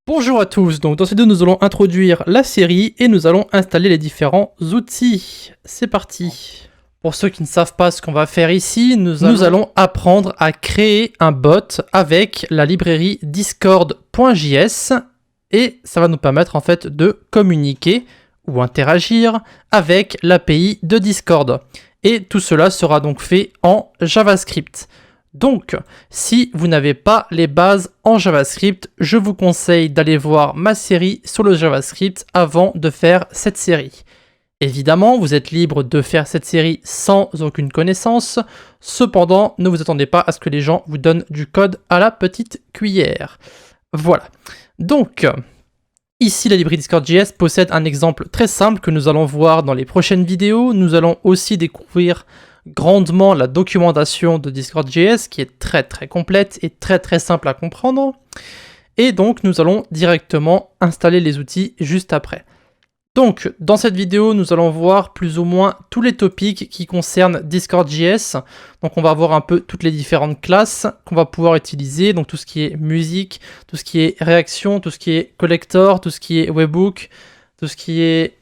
Bonjour à tous, donc dans cette vidéo nous allons introduire la série et nous allons installer les différents outils. C'est parti. Pour ceux qui ne savent pas ce qu'on va faire ici, nous allons apprendre à créer un bot avec la librairie discord.js et ça va nous permettre en fait de communiquer ou interagir avec l'API de Discord. Et tout cela sera donc fait en JavaScript. Donc, si vous n'avez pas les bases en JavaScript, je vous conseille d'aller voir ma série sur le JavaScript avant de faire cette série. Évidemment, vous êtes libre de faire cette série sans aucune connaissance, cependant, ne vous attendez pas à ce que les gens vous donnent du code à la petite cuillère. Voilà. Donc, ici, la librairie Discord.js possède un exemple très simple que nous allons voir dans les prochaines vidéos. Nous allons aussi découvrir grandement la documentation de Discord.js qui est très complète et très simple à comprendre. Et donc nous allons directement installer les outils juste après. Donc dans cette vidéo nous allons voir plus ou moins tous les topics qui concernent Discord.js. Donc on va voir un peu toutes les différentes classes qu'on va pouvoir utiliser. Donc tout ce qui est musique, tout ce qui est réaction, tout ce qui est collector, tout ce qui est webhook, tout ce qui est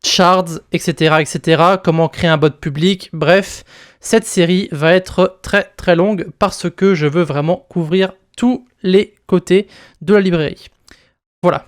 shards, etc. Comment créer un bot public, bref, cette série va être très longue parce que je veux vraiment couvrir tous les côtés de la librairie. Voilà.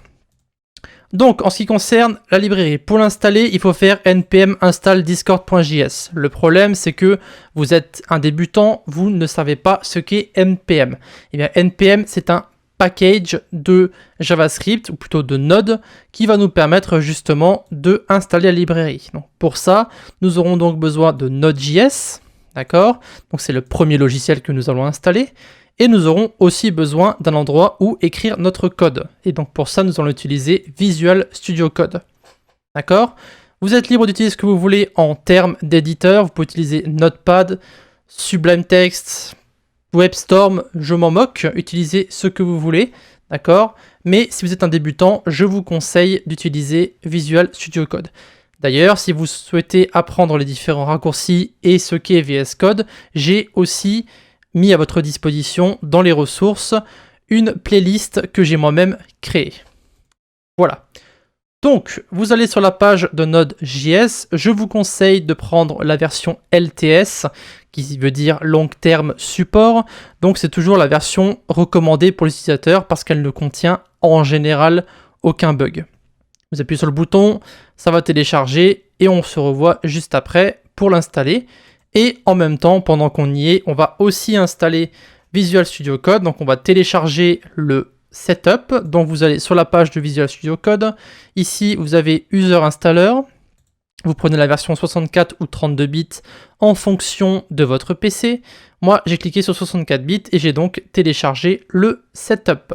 Donc, en ce qui concerne la librairie, pour l'installer, il faut faire npm install discord.js. Le problème, c'est que vous êtes un débutant, vous ne savez pas ce qu'est npm. Eh bien, npm, c'est un package de JavaScript, ou plutôt de Node, qui va nous permettre justement de installer la librairie. Donc pour ça, nous aurons donc besoin de Node.js, d'accord? Donc c'est le premier logiciel que nous allons installer, et nous aurons aussi besoin d'un endroit où écrire notre code. Et donc pour ça, nous allons utiliser Visual Studio Code, d'accord? Vous êtes libre d'utiliser ce que vous voulez en termes d'éditeur, vous pouvez utiliser Notepad, Sublime Text, WebStorm, je m'en moque, utilisez ce que vous voulez, d'accord? Mais si vous êtes un débutant, je vous conseille d'utiliser Visual Studio Code. D'ailleurs, si vous souhaitez apprendre les différents raccourcis et ce qu'est VS Code, j'ai aussi mis à votre disposition dans les ressources une playlist que j'ai moi-même créée. Voilà. Donc, vous allez sur la page de Node.js, je vous conseille de prendre la version LTS, qui veut dire Long Term Support. Donc, c'est toujours la version recommandée pour l'utilisateur parce qu'elle ne contient en général aucun bug. Vous appuyez sur le bouton, ça va télécharger et on se revoit juste après pour l'installer. Et en même temps, pendant qu'on y est, on va aussi installer Visual Studio Code. Donc, on va télécharger le Setup, donc vous allez sur la page de Visual Studio Code. Ici, vous avez User Installer. Vous prenez la version 64 ou 32 bits en fonction de votre PC. Moi, j'ai cliqué sur 64 bits et j'ai donc téléchargé le Setup.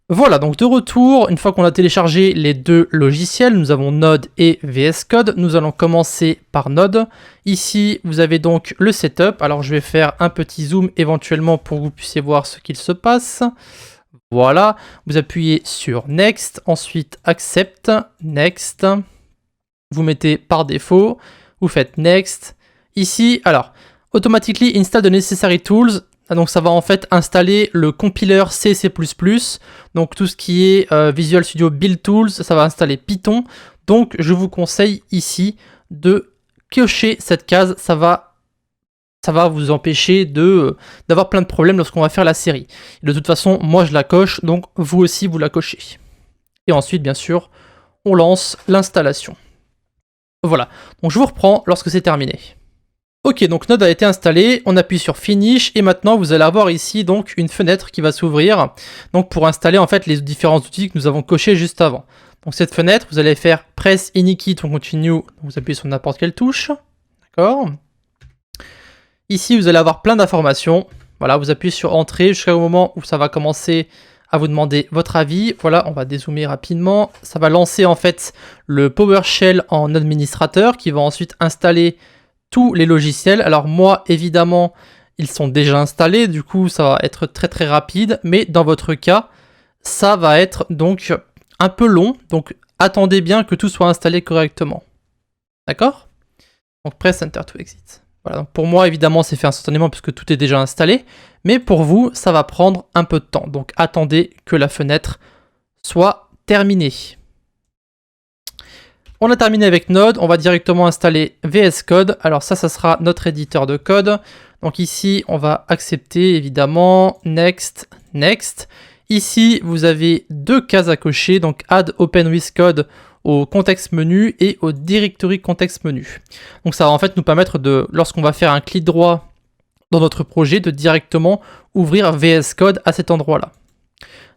Voilà, donc de retour, une fois qu'on a téléchargé les deux logiciels, nous avons Node et VS Code. Nous allons commencer par Node. Ici, vous avez donc le Setup. Alors, je vais faire un petit zoom éventuellement pour que vous puissiez voir ce qu'il se passe. Voilà, vous appuyez sur Next, ensuite Accept, Next, vous mettez par défaut, vous faites Next. Ici, alors, Automatically Install the Necessary Tools, donc ça va en fait installer le compiler C++, donc tout ce qui est Visual Studio Build Tools, ça va installer Python, donc je vous conseille ici de cocher cette case, ça va vous empêcher d'avoir plein de problèmes lorsqu'on va faire la série. De toute façon, moi je la coche, donc vous aussi vous la cochez. Et ensuite, bien sûr, on lance l'installation. Voilà, donc je vous reprends lorsque c'est terminé. Ok, donc Node a été installé, on appuie sur Finish, et maintenant vous allez avoir ici donc une fenêtre qui va s'ouvrir, donc pour installer en fait les différents outils que nous avons cochés juste avant. Donc cette fenêtre, vous allez faire Press Any to continue, vous appuyez sur n'importe quelle touche, d'accord? Ici, vous allez avoir plein d'informations. Voilà, vous appuyez sur Entrée jusqu'au moment où ça va commencer à vous demander votre avis. Voilà, on va dézoomer rapidement. Ça va lancer en fait le PowerShell en administrateur qui va ensuite installer tous les logiciels. Alors moi, évidemment, ils sont déjà installés. Du coup, ça va être très rapide. Mais dans votre cas, ça va être donc un peu long. Donc, attendez bien que tout soit installé correctement. D'accord? Donc, press Enter to exit. Voilà, donc pour moi, évidemment, c'est fait instantanément puisque tout est déjà installé. Mais pour vous, ça va prendre un peu de temps. Donc attendez que la fenêtre soit terminé. On a terminé avec Node, on va directement installer VS Code. Alors ça sera notre éditeur de code. Donc ici, on va accepter évidemment, next, next. Ici, vous avez deux cases à cocher, donc Add Open with Code au contexte menu et au directory contexte menu. Donc ça va en fait nous permettre de, lorsqu'on va faire un clic droit dans notre projet, de directement ouvrir VS Code à cet endroit-là.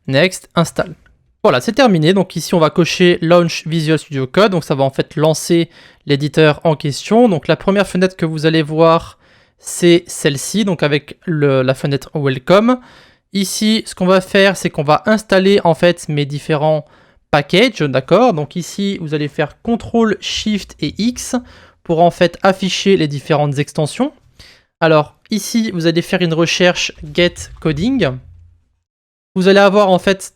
Next, install. Voilà, c'est terminé. Donc ici, on va cocher Launch Visual Studio Code. Donc ça va en fait lancer l'éditeur en question. Donc la première fenêtre que vous allez voir, c'est celle-ci, donc avec la fenêtre Welcome. Ici, ce qu'on va faire, c'est qu'on va installer en fait mes différents packages, d'accord? Donc ici, vous allez faire CTRL, SHIFT et X pour en fait afficher les différentes extensions. Alors ici, vous allez faire une recherche Get Coding. Vous allez avoir en fait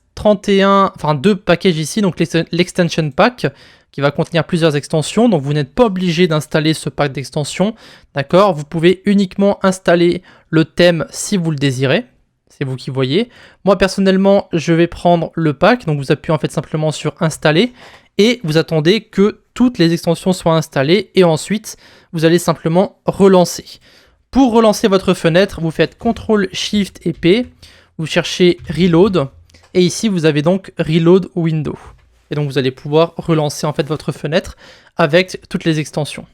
deux packages ici, donc l'extension pack qui va contenir plusieurs extensions, donc vous n'êtes pas obligé d'installer ce pack d'extensions, d'accord? Vous pouvez uniquement installer le thème si vous le désirez, c'est vous qui voyez. Moi personnellement, je vais prendre le pack, donc vous appuyez en fait simplement sur installer et vous attendez que toutes les extensions soient installées et ensuite vous allez simplement relancer. Pour relancer votre fenêtre, vous faites CTRL, SHIFT et P, vous cherchez Reload. Et ici, vous avez donc Reload Window. Et donc, vous allez pouvoir relancer en fait votre fenêtre avec toutes les extensions.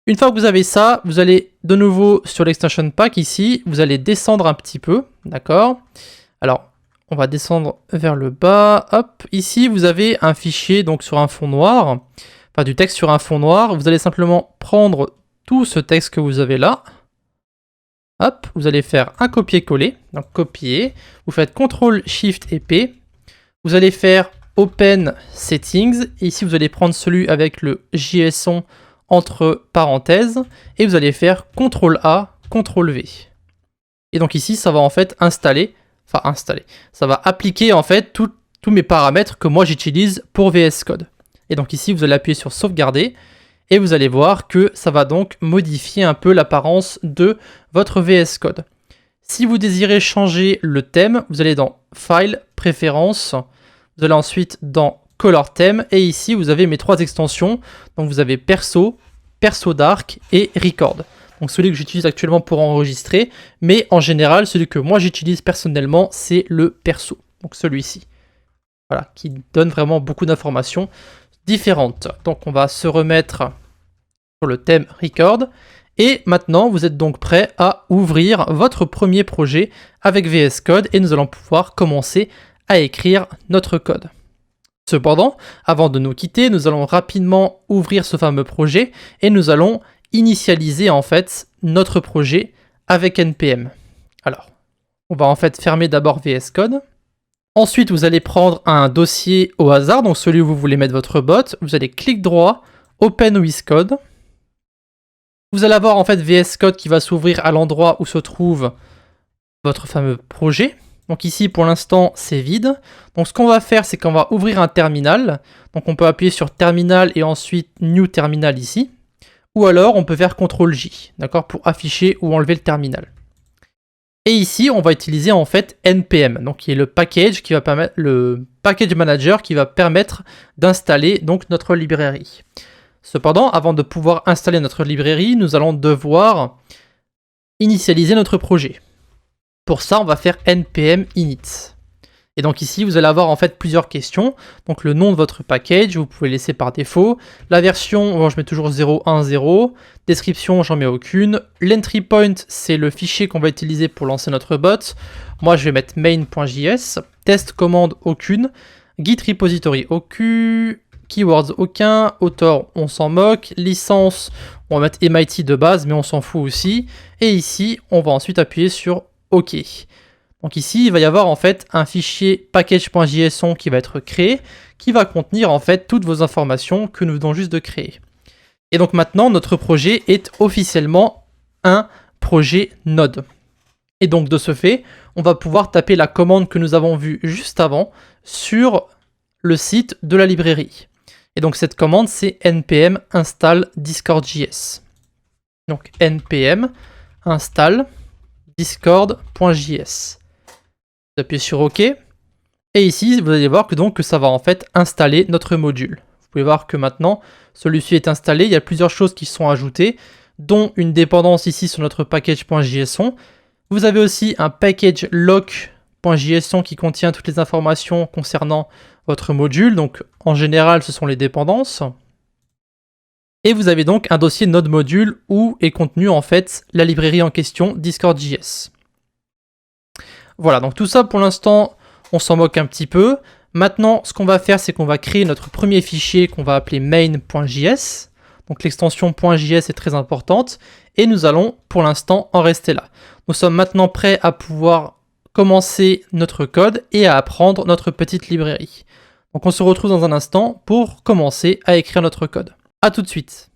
Une fois que vous avez ça, vous allez de nouveau sur l'extension pack ici. Vous allez descendre un petit peu, d'accord? Alors, on va descendre vers le bas. Hop, ici, vous avez un fichier donc sur un fond noir. Enfin, du texte sur un fond noir. Vous allez simplement prendre tout ce texte que vous avez là. Hop, vous allez faire un copier-coller, donc copier, vous faites CTRL, SHIFT et P, vous allez faire Open Settings, et ici vous allez prendre celui avec le JSON entre parenthèses, et vous allez faire CTRL A, CTRL V. Et donc ici, ça va en fait ça va appliquer en fait tous mes paramètres que moi j'utilise pour VS Code. Et donc ici, vous allez appuyer sur sauvegarder, et vous allez voir que ça va donc modifier un peu l'apparence de votre VS Code. Si vous désirez changer le thème, vous allez dans File, Préférences, vous allez ensuite dans Color Theme, et ici vous avez mes trois extensions. Donc vous avez Perso, Perso Dark et Record. Donc celui que j'utilise actuellement pour enregistrer, mais en général, celui que moi j'utilise personnellement, c'est le Perso. Donc celui-ci. Voilà, qui donne vraiment beaucoup d'informations différentes. Donc on va se remettre sur le thème Record. Et maintenant, vous êtes donc prêt à ouvrir votre premier projet avec VS Code et nous allons pouvoir commencer à écrire notre code. Cependant, avant de nous quitter, nous allons rapidement ouvrir ce fameux projet et nous allons initialiser en fait notre projet avec NPM. Alors, on va en fait fermer d'abord VS Code. Ensuite, vous allez prendre un dossier au hasard, donc celui où vous voulez mettre votre bot. Vous allez clic droit, Open with Code. Vous allez avoir en fait VS Code qui va s'ouvrir à l'endroit où se trouve votre fameux projet. Donc ici, pour l'instant, c'est vide. Donc ce qu'on va faire, c'est qu'on va ouvrir un terminal. Donc on peut appuyer sur Terminal et ensuite New Terminal ici. Ou alors, on peut faire CTRL-J, d'accord, pour afficher ou enlever le terminal. Et ici, on va utiliser en fait NPM, donc qui est le package qui va permettre, le package manager qui va permettre d'installer donc notre librairie. Cependant, avant de pouvoir installer notre librairie, nous allons devoir initialiser notre projet. Pour ça, on va faire npm init. Et donc ici, vous allez avoir en fait plusieurs questions. Donc le nom de votre package, vous pouvez laisser par défaut. La version, bon, je mets toujours 0.1.0. Description, j'en mets aucune. L'entry point, c'est le fichier qu'on va utiliser pour lancer notre bot. Moi, je vais mettre main.js. Test commande, aucune. Git repository, aucun. Keywords, aucun. Author, on s'en moque. Licence, on va mettre MIT de base, mais on s'en fout aussi. Et ici, on va ensuite appuyer sur OK. Donc ici, il va y avoir en fait un fichier package.json qui va être créé, qui va contenir en fait toutes vos informations que nous venons juste de créer. Et donc maintenant, notre projet est officiellement un projet Node. Et donc de ce fait, on va pouvoir taper la commande que nous avons vue juste avant sur le site de la librairie. Et donc cette commande, c'est npm install discord.js. Donc npm install discord.js. Vous appuyez sur OK. Et Et ici, vous allez voir que ça va en fait installer notre module. Vous pouvez voir que maintenant, celui-ci est installé. Il y a plusieurs choses qui sont ajoutées, dont une dépendance ici sur notre package.json. Vous avez aussi un package lock.json qui contient toutes les informations concernant votre module. Donc en général, ce sont les dépendances. Et vous avez donc un dossier node module où est contenu en fait la librairie en question Discord.js. Voilà, donc tout ça pour l'instant, on s'en moque un petit peu. Maintenant, ce qu'on va faire, c'est qu'on va créer notre premier fichier qu'on va appeler main.js. Donc l'extension .js est très importante. Et nous allons pour l'instant en rester là. Nous sommes maintenant prêts à pouvoir commencer notre code et à apprendre notre petite librairie. Donc on se retrouve dans un instant pour commencer à écrire notre code. A tout de suite.